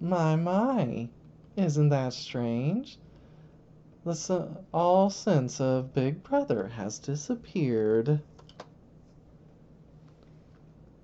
My. Isn't that strange? All sense of Big Brother has disappeared.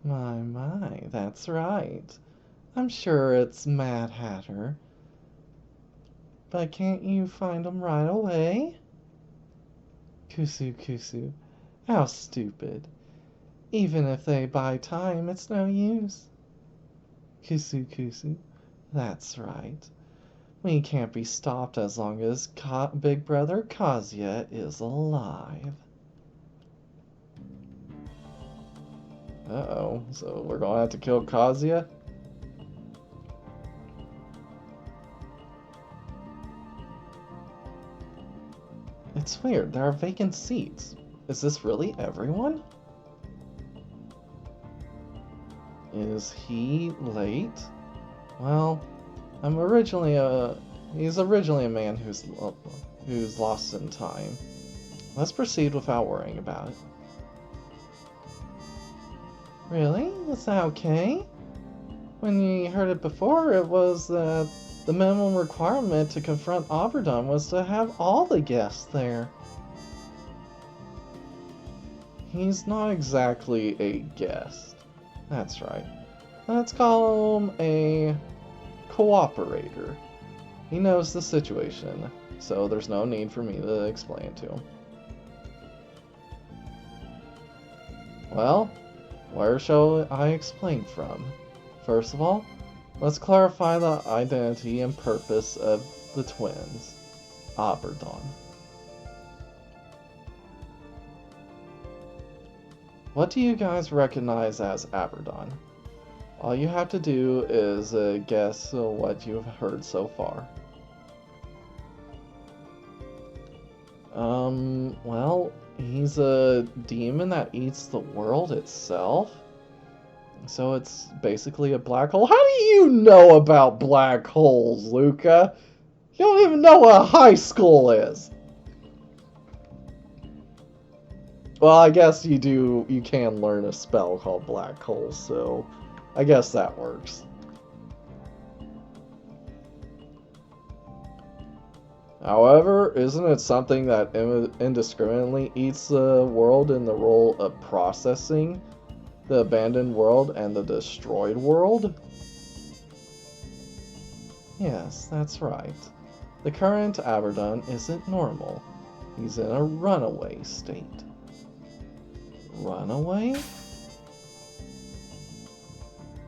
My, that's right. I'm sure it's Mad Hatter. But can't you find him right away? Kusu. How stupid. Even if they buy time, it's no use. Kusu. That's right. We can't be stopped as long as Big Brother Kazuya is alive. Uh-oh, so we're gonna have to kill Kazuya? It's weird, there are vacant seats. Is this really everyone? Is he late? Well, he's originally a man who's lost in time. Let's proceed without worrying about it. Really? Is that okay? When you heard it before, it was that the minimum requirement to confront Aberdawn was to have all the guests there. He's not exactly a guest. That's right. Let's call him a cooperator. He knows the situation, so there's no need for me to explain it to him. Well, where shall I explain from? First of all, let's clarify the identity and purpose of the twins, Aberdawn. What do you guys recognize as Aberdawn? All you have to do is guess what you've heard so far. Well, he's a demon that eats the world itself. So it's basically a black hole. How do you know about black holes, Luca? You don't even know what a high school is. Well, I guess you can learn a spell called black hole, so I guess that works. However, isn't it something that indiscriminately eats the world in the role of processing the abandoned world and the destroyed world? Yes, that's right. The current Aberdawn isn't normal. He's in a runaway state. Runaway?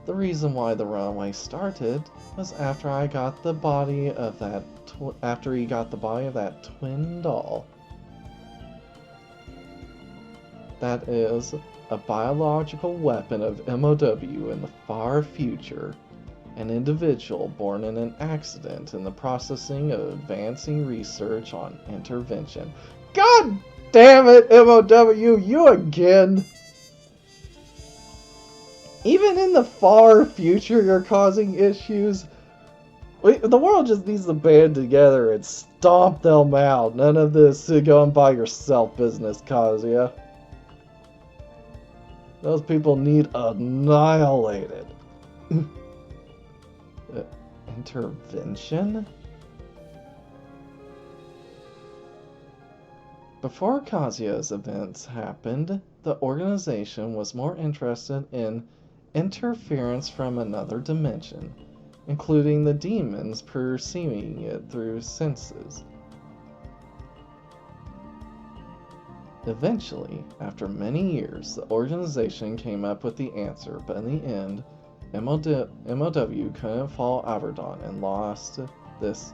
The reason why the runaway started was after I got the body of that he got the body of that twin doll. That is a biological weapon of MOW in the far future. An individual born in an accident in the processing of advancing research on intervention. God damn it, MOW, you again! Even in the far future, you're causing issues. The world just needs to band together and stomp them out. None of this going by yourself business, Kazuya. Those people need annihilated. Intervention? Before Kazuya's events happened, the organization was more interested in interference from another dimension, including the demons perceiving it through senses. Eventually, after many years, the organization came up with the answer, but in the end, MOW couldn't follow Aberdawn and lost this.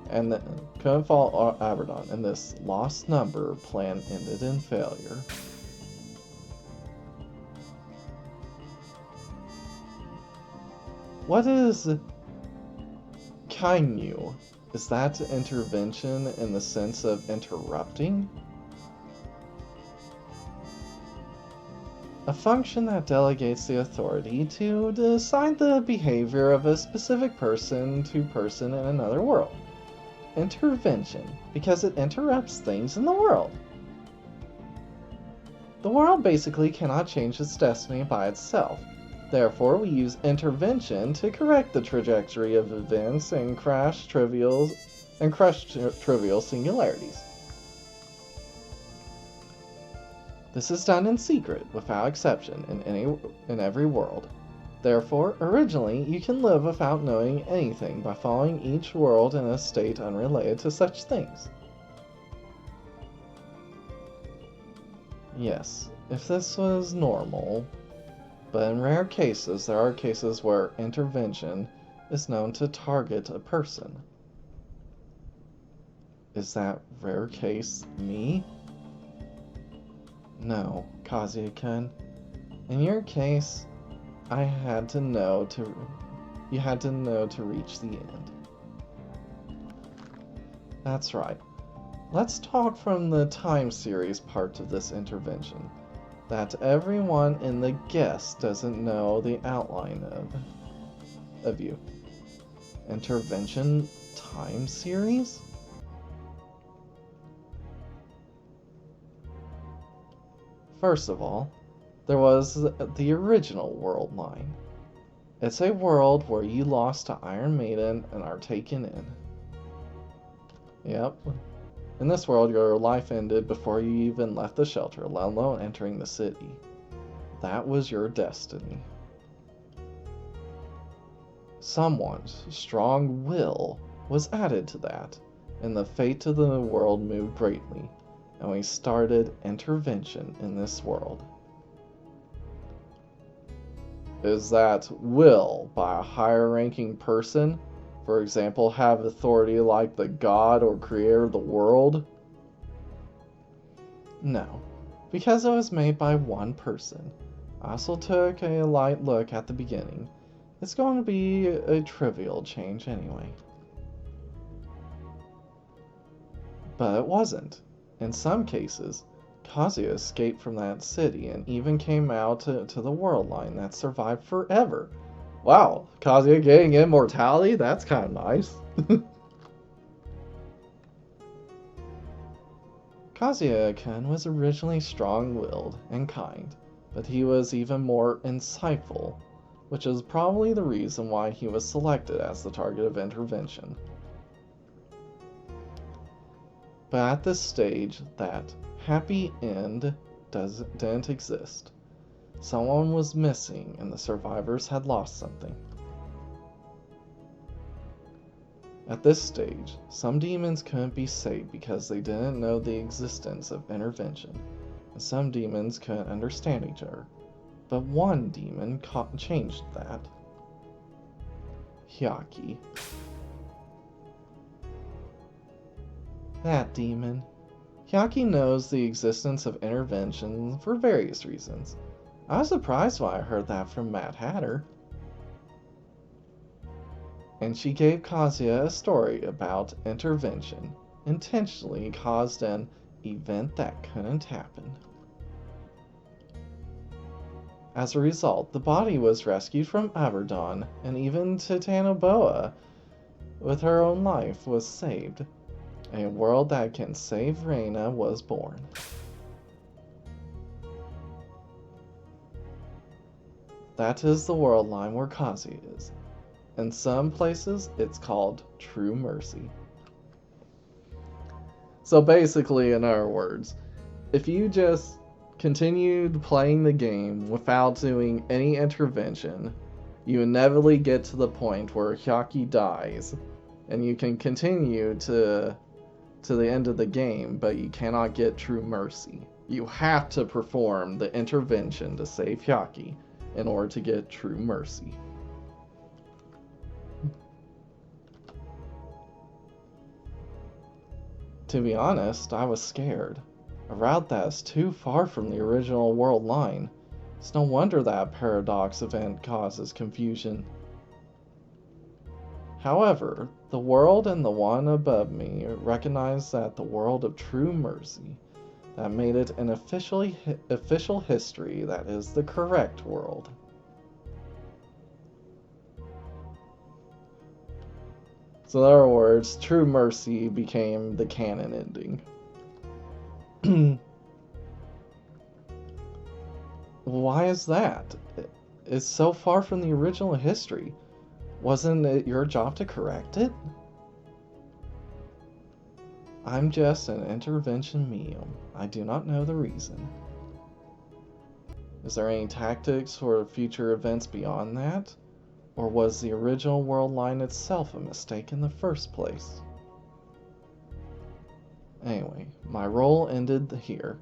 Couldn't follow Aberdawn, and this lost number plan ended in failure. What is Kainu? Is that intervention in the sense of interrupting? A function that delegates the authority to decide the behavior of a specific person to person in another world. Intervention, because it interrupts things in the world. The world basically cannot change its destiny by itself. Therefore, we use intervention to correct the trajectory of events and crush trivial singularities. This is done in secret, without exception, in every world. Therefore, originally, you can live without knowing anything by following each world in a state unrelated to such things. Yes, if this was normal, but in rare cases, there are cases where intervention is known to target a person. Is that rare case me? No, Kazuya-kun. In your case, you had to know to reach the end. That's right. Let's talk from the time series part of this intervention, that everyone in the guest doesn't know the outline of you. Intervention time series? First of all, there was the original world line. It's a world where you lost to Iron Maiden and are taken in. Yep. In this world, your life ended before you even left the shelter, let alone entering the city. That was your destiny. Someone's strong will was added to that, and the fate of the world moved greatly, and we started intervention in this world. Is that will by a higher ranking person? For example, have authority like the god or creator of the world? No, because it was made by one person. I also took a light look at the beginning. It's going to be a trivial change anyway. But it wasn't. In some cases, Kazuya escaped from that city and even came out to the world line that survived forever. Wow, Kazuya getting immortality? That's kind of nice. Kazuya-kun was originally strong-willed and kind, but he was even more insightful, which is probably the reason why he was selected as the target of intervention. But at this stage, that happy end didn't exist. Someone was missing and the survivors had lost something. At this stage, some demons couldn't be saved because they didn't know the existence of intervention, and some demons couldn't understand each other. But one demon changed that. Hyaki. That demon. Hyaki knows the existence of intervention for various reasons. I was surprised when I heard that from Mad Hatter. And she gave Kazuya a story about intervention, intentionally caused an event that couldn't happen. As a result, the body was rescued from Aberdawn, and even Titanoboa, with her own life, was saved. A world that can save Reina was born. That is the world line where Kazuya is. In some places, it's called True Mercy. So basically, in other words, if you just continued playing the game without doing any intervention, you inevitably get to the point where Hyaki dies, and you can continue to the end of the game, but you cannot get True Mercy. You have to perform the intervention to save Hyaki in order to get True Mercy. To be honest, I was scared. A route that is too far from the original world line. It's no wonder that paradox event causes confusion. However, the world and the one above me recognize that the world of True Mercy, that made it an official history that is the correct world. So in other words, True Mercy became the canon ending. Why is that? is so far from the original history. Wasn't it your job to correct it? I'm just an intervention medium. I do not know the reason. Is there any tactics for future events beyond that? Or was the original world line itself a mistake in the first place? Anyway, my role ended here.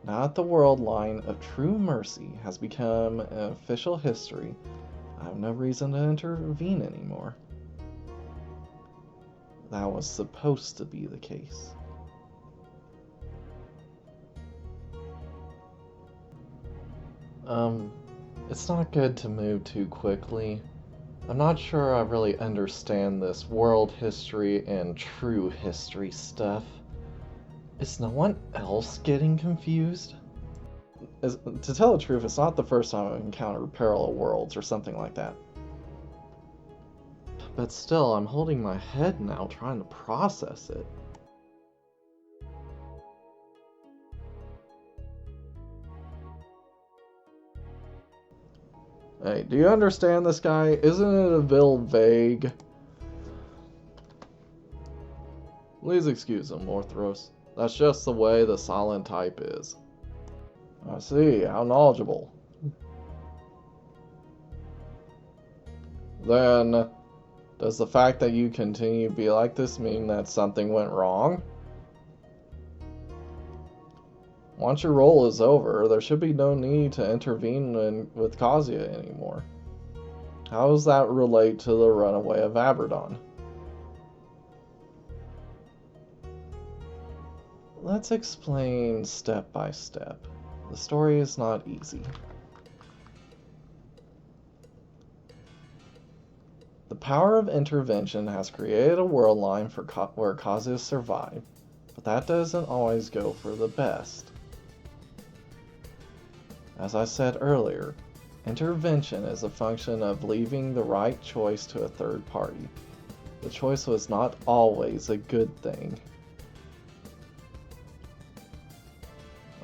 Now that the world line of true mercy has become an official history, I have no reason to intervene anymore. That was supposed to be the case. It's not good to move too quickly. I'm not sure I really understand this world history and true history stuff. Is no one else getting confused? To tell the truth, it's not the first time I've encountered parallel worlds or something like that. But still, I'm holding my head now trying to process it. Hey, do you understand this guy? Isn't it a bit vague? Please excuse him, Orthros. That's just the way the silent type is. I see, how knowledgeable. Then, does the fact that you continue to be like this mean that something went wrong? Once your role is over, there should be no need to intervene with Kazuya anymore. How does that relate to the runaway of Aberdawn? Let's explain step by step. The story is not easy. The power of intervention has created a world line for where Kazuya survived, but that doesn't always go for the best. As I said earlier, intervention is a function of leaving the right choice to a third party. The choice was not always a good thing.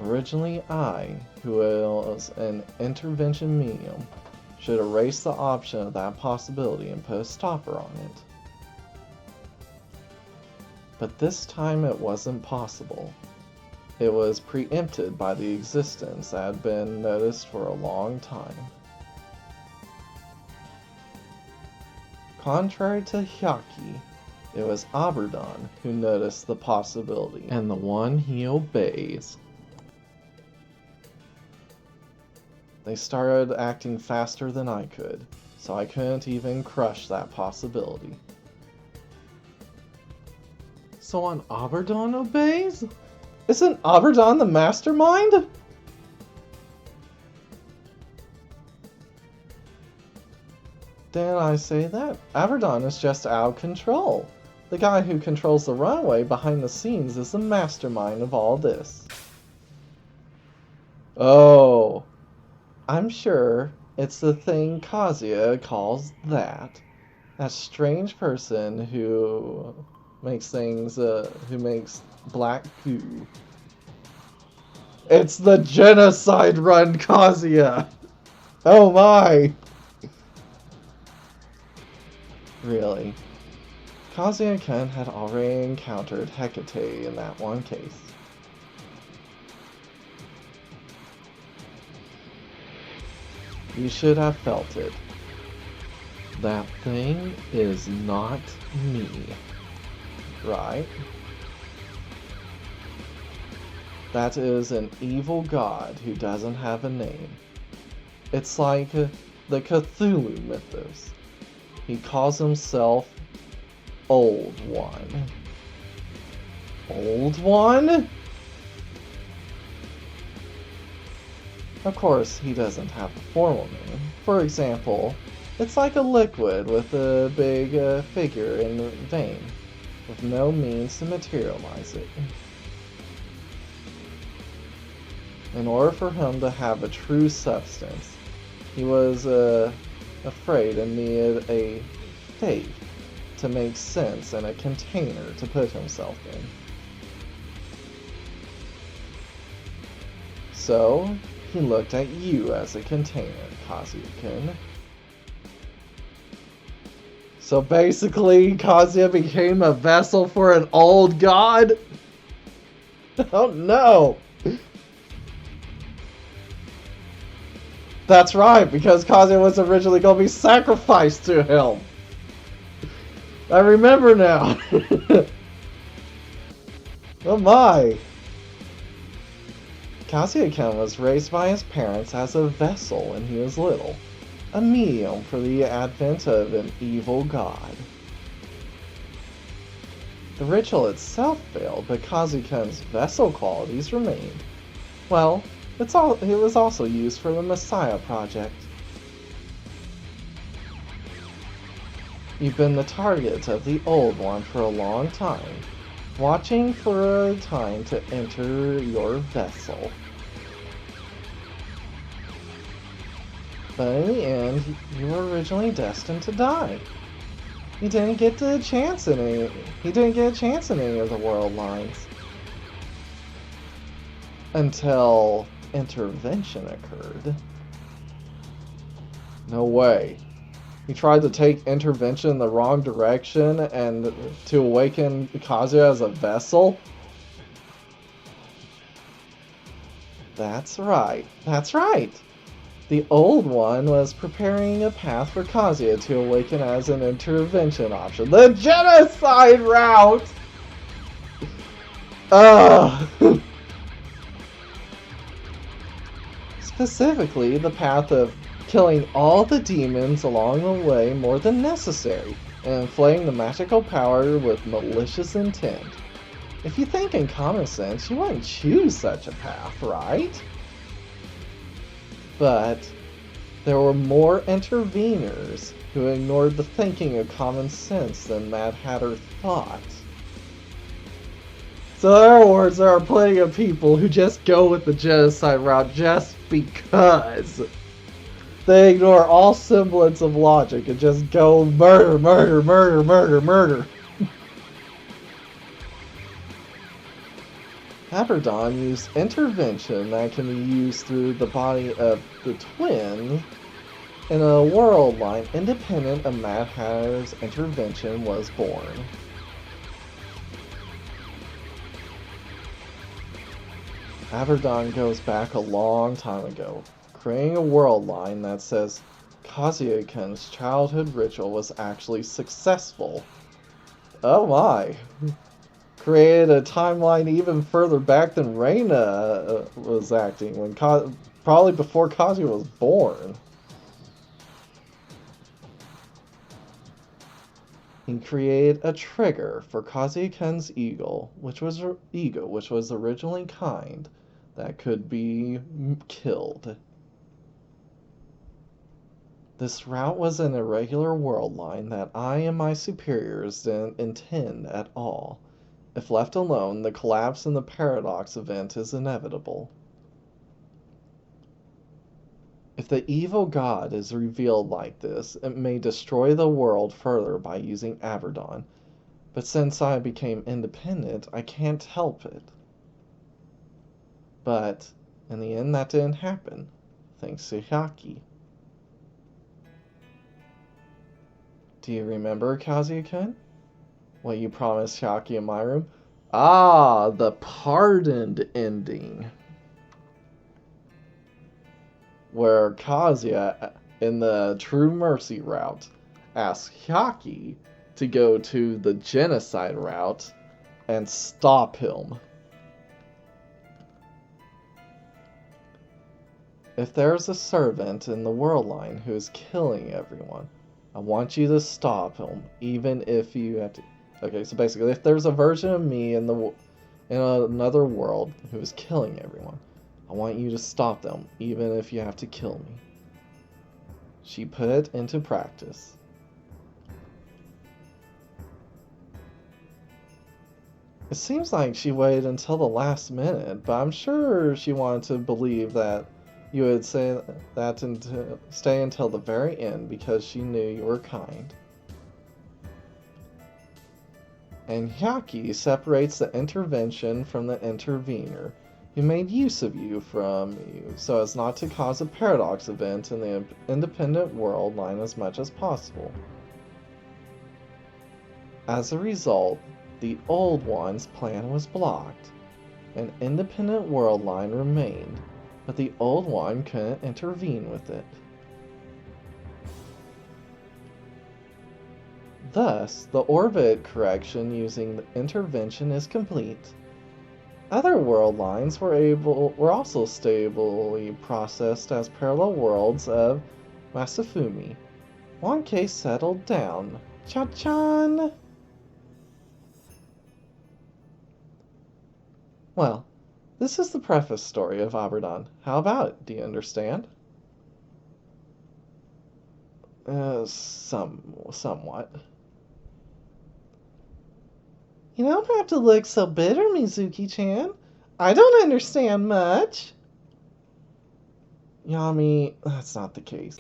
Originally, I, who was an intervention medium, should erase the option of that possibility and put a stopper on it. But this time it wasn't possible. It was preempted by the existence that had been noticed for a long time. Contrary to Hyaki, it was Aberdawn who noticed the possibility, and the one he obeys. They started acting faster than I could, so I couldn't even crush that possibility. So when Aberdawn obeys? Isn't Aberdawn the mastermind? Didn't I say that? Aberdawn is just out of control. The guy who controls the runway behind the scenes is the mastermind of all this. Oh, I'm sure it's the thing Kazuya calls that. That strange person who makes who makes black goo. It's the genocide run Kazuya! Oh my! Really? Kazuya-kun had already encountered Hecate in that one case. You should have felt it. That thing is not me. Right? That is an evil god who doesn't have a name. It's like the Cthulhu mythos. He calls himself Old One. Old One? Of course, he doesn't have a formal name. For example, it's like a liquid with a big figure in the vein, with no means to materialize it. In order for him to have a true substance, he was afraid and needed a faith to make sense and a container to put himself in. So, He looked at you as a container, Kazuya-kun. So basically, Kazuya became a vessel for an old god? Oh no! That's right, because Kazuya was originally going to be sacrificed to him. I remember now. Oh my. Kazuya-kun was raised by his parents as a vessel when he was little, a medium for the advent of an evil god. The ritual itself failed, but Kazuya-kun's vessel qualities remained. Well, it was also used for the Messiah project. You've been the target of the Old One for a long time, watching for a time to enter your vessel. But in the end, you were originally destined to die. He didn't get a chance in any of the world lines. Until intervention occurred. No way. He tried to take intervention in the wrong direction and to awaken Kazuya as a vessel? That's right. That's right. The Old One was preparing a path for Kazuya to awaken as an intervention option. The genocide route! Ugh! Specifically, the path of killing all the demons along the way more than necessary, and inflating the magical power with malicious intent. If you think in common sense, you wouldn't choose such a path, right? But there were more interveners who ignored the thinking of common sense than Mad Hatter thought. So in other words, there are plenty of people who just go with the genocide route just because. They ignore all semblance of logic and just go murder, murder, murder, murder, murder. Aberdawn used intervention that can be used through the body of the twin in a world line independent of Mad Hatter's intervention was born. Aberdawn goes back a long time ago, creating a world line that says Kazuya-kun's childhood ritual was actually successful. Oh my! Created a timeline even further back than Reina was acting, when probably before Kazuya was born. He created a trigger for Kazuya-kun's ego, which was originally kind, that could be killed. This route was an irregular world line that I and my superiors didn't intend at all. If left alone, the collapse in the paradox event is inevitable. If the evil god is revealed like this, it may destroy the world further by using Aberdawn. But since I became independent, I can't help it. But in the end, that didn't happen, thanks to Hyaki. Do you remember, Kazuya-kun? What you promised Hyaki in my room? Ah, the pardoned ending. Where Kazuya, in the True Mercy route, asks Hyaki to go to the genocide route and stop him. If there's a servant in the world line who is killing everyone, I want you to stop him, even if you have to. Okay, so basically, if there's a version of me in another world who is killing everyone, I want you to stop them, even if you have to kill me. She put it into practice. It seems like she waited until the last minute, but I'm sure she wanted to believe that you would say that and stay until the very end because she knew you were kind. And Hyaki separates the intervention from the intervener. who made use of you from you so as not to cause a paradox event in the independent world line as much as possible. As a result, the Old One's plan was blocked. An independent world line remained, but the Old One couldn't intervene with it. Thus, the orbit correction using the intervention is complete. Other world lines were also stably processed as parallel worlds of Masafumi. One case settled down. Cha-chan! Well, this is the preface story of Aberdawn. How about it? Do you understand? Somewhat. You don't have to look so bitter, Mizuki-chan. I don't understand much. Yami, that's not the case.